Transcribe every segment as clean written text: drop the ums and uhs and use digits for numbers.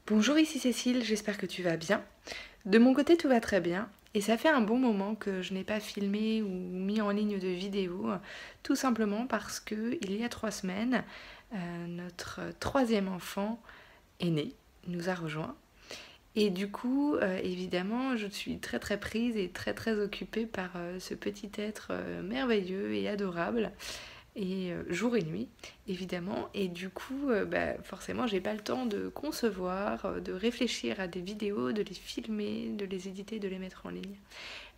Bonjour, ici Cécile, j'espère que tu vas bien. De mon côté, tout va très bien. Et ça fait un bon moment que je n'ai pas filmé ou mis en ligne de vidéo, tout simplement parce que il y a 3 semaines, notre troisième enfant est né, nous a rejoints. Et du coup, évidemment, je suis très très prise et très très occupée par ce petit être merveilleux et adorable et jour et nuit évidemment, et du coup forcément j'ai pas le temps de concevoir, de réfléchir à des vidéos, de les filmer, de les éditer, de les mettre en ligne.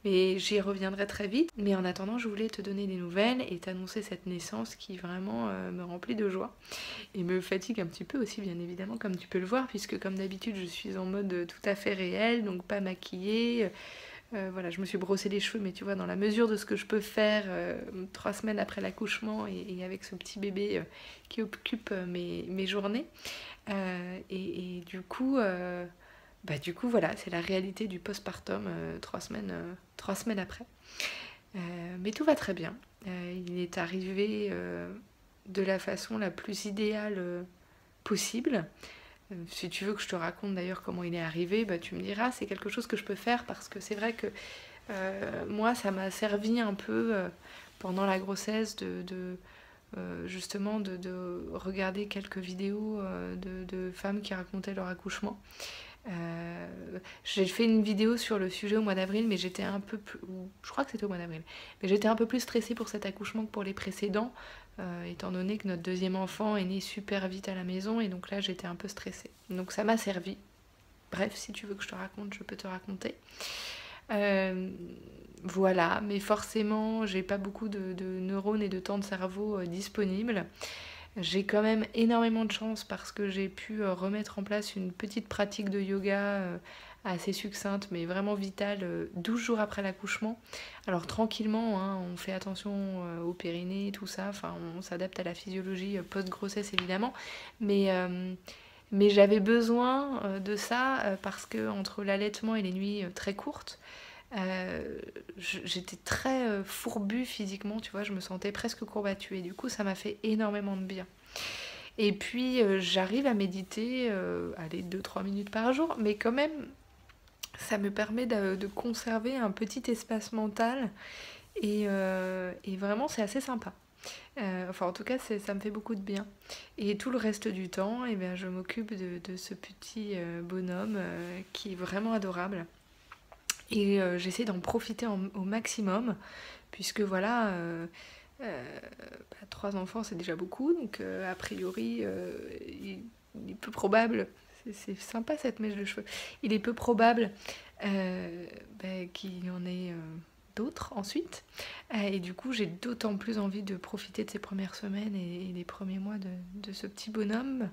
Mais j'y reviendrai très vite. Mais en attendant, je voulais te donner des nouvelles et t'annoncer cette naissance qui vraiment me remplit de joie et me fatigue un petit peu aussi, bien évidemment, comme tu peux le voir, puisque comme d'habitude je suis en mode tout à fait réel, donc pas maquillée. Voilà, je me suis brossé les cheveux, mais tu vois, dans la mesure de ce que je peux faire 3 semaines après l'accouchement et avec ce petit bébé qui occupe mes journées. Du coup, voilà, c'est la réalité du postpartum 3 semaines après. Mais tout va très bien. Il est arrivé de la façon la plus idéale possible. Si tu veux que je te raconte d'ailleurs comment il est arrivé, tu me diras, c'est quelque chose que je peux faire parce que c'est vrai que moi, ça m'a servi un peu pendant la grossesse justement de regarder quelques vidéos de femmes qui racontaient leur accouchement. J'ai fait une vidéo sur le sujet au mois d'avril, mais j'étais un peu plus... Je crois que c'était au mois d'avril. Mais j'étais un peu plus stressée pour cet accouchement que pour les précédents, étant donné que notre deuxième enfant est né super vite à la maison, et donc là j'étais un peu stressée. Donc ça m'a servi. Bref, si tu veux que je te raconte, je peux te raconter. Euh, voilà, mais forcément, j'ai pas beaucoup de neurones et de temps de cerveau disponibles. J'ai quand même énormément de chance parce que j'ai pu remettre en place une petite pratique de yoga assez succincte mais vraiment vitale 12 jours après l'accouchement. Alors tranquillement, hein, on fait attention au périnée, tout ça, enfin on s'adapte à la physiologie post-grossesse évidemment, mais, euh, mais j'avais besoin de ça parce que entre l'allaitement et les nuits très courtes, euh, j'étais très fourbue physiquement, tu vois, je me sentais presque courbature et du coup ça m'a fait énormément de bien. Et puis j'arrive à méditer, allez, 2-3 minutes par jour, mais quand même ça me permet de conserver un petit espace mental et vraiment c'est assez sympa. Enfin en tout cas ça me fait beaucoup de bien. Et tout le reste du temps, eh bien, je m'occupe de ce petit bonhomme qui est vraiment adorable. Et j'essaie d'en profiter au maximum, puisque voilà, 3 enfants c'est déjà beaucoup, donc a priori il est peu probable, c'est sympa cette mèche de cheveux, il est peu probable qu'il y en ait d'autres ensuite. Et du coup j'ai d'autant plus envie de profiter de ces premières semaines et les premiers mois de ce petit bonhomme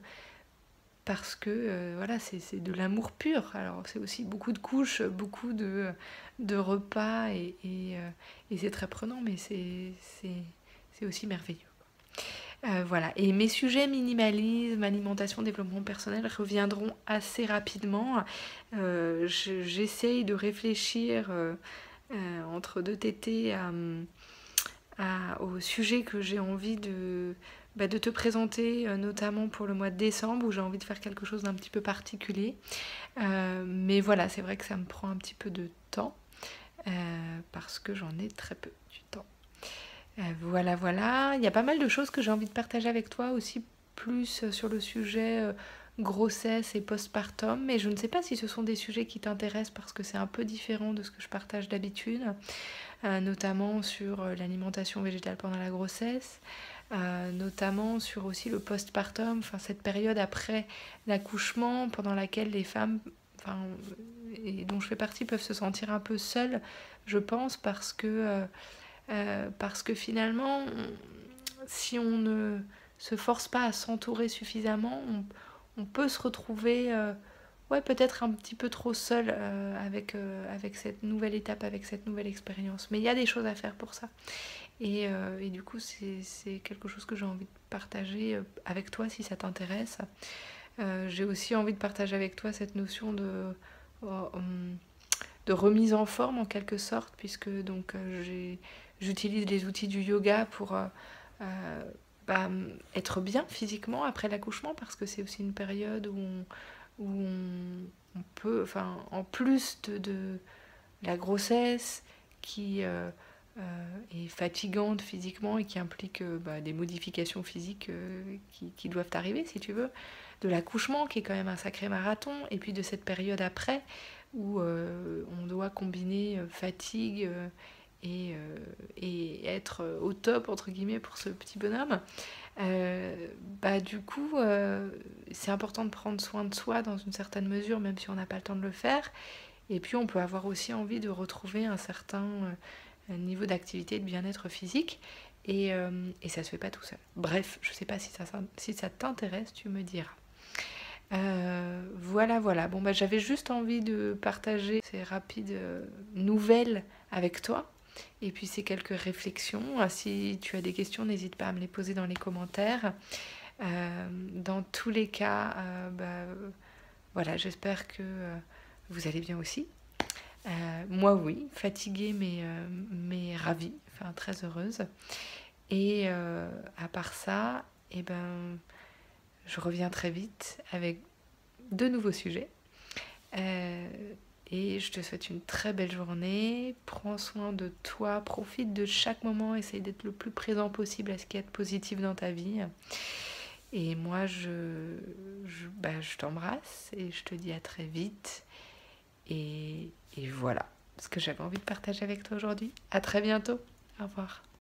parce que voilà, c'est de l'amour pur. Alors c'est aussi beaucoup de couches, beaucoup de repas et c'est très prenant, mais c'est aussi merveilleux. Voilà. Et mes sujets minimalisme, alimentation, développement personnel reviendront assez rapidement. J'essaye de réfléchir entre deux tétés au sujet que j'ai envie de te présenter, notamment pour le mois de décembre, où j'ai envie de faire quelque chose d'un petit peu particulier. Mais voilà, c'est vrai que ça me prend un petit peu de temps, parce que j'en ai très peu du temps. Voilà, voilà. Il y a pas mal de choses que j'ai envie de partager avec toi aussi, plus sur le sujet grossesse et postpartum, mais je ne sais pas si ce sont des sujets qui t'intéressent parce que c'est un peu différent de ce que je partage d'habitude, notamment sur l'alimentation végétale pendant la grossesse, notamment sur aussi le postpartum, enfin cette période après l'accouchement pendant laquelle les femmes, enfin, et dont je fais partie, peuvent se sentir un peu seules, je pense, parce que finalement, si on ne se force pas à s'entourer suffisamment, on peut se retrouver ouais, peut-être un petit peu trop seul avec cette nouvelle étape, avec cette nouvelle expérience. Mais il y a des choses à faire pour ça. Et du coup, c'est quelque chose que j'ai envie de partager avec toi si ça t'intéresse. J'ai aussi envie de partager avec toi cette notion euh, de remise en forme en quelque sorte, puisque donc j'utilise les outils du yoga pour bah, être bien physiquement après l'accouchement, parce que c'est aussi une période où où on peut, enfin, en plus de la grossesse qui est fatigante physiquement et qui implique des modifications physiques qui doivent arriver, si tu veux, de l'accouchement qui est quand même un sacré marathon, et puis de cette période après où on doit combiner fatigue et être au top, entre guillemets, pour ce petit bonhomme. Du coup, c'est important de prendre soin de soi dans une certaine mesure, même si on n'a pas le temps de le faire. Et puis, on peut avoir aussi envie de retrouver un certain niveau d'activité et de bien-être physique. Et ça se fait pas tout seul. Bref, je sais pas si ça t'intéresse, tu me diras. Voilà. Bon, j'avais juste envie de partager ces rapides nouvelles avec toi. Et puis ces quelques réflexions. Si tu as des questions, n'hésite pas à me les poser dans les commentaires. Dans tous les cas, voilà, j'espère que vous allez bien aussi. Moi, oui, fatiguée, mais ravie, enfin très heureuse. Et à part ça, je reviens très vite avec de nouveaux sujets. Et je te souhaite une très belle journée. Prends soin de toi, profite de chaque moment, essaye d'être le plus présent possible à ce qu'il y a de positif dans ta vie. Et moi, je t'embrasse et je te dis à très vite. Et voilà ce que j'avais envie de partager avec toi aujourd'hui. À très bientôt. Au revoir.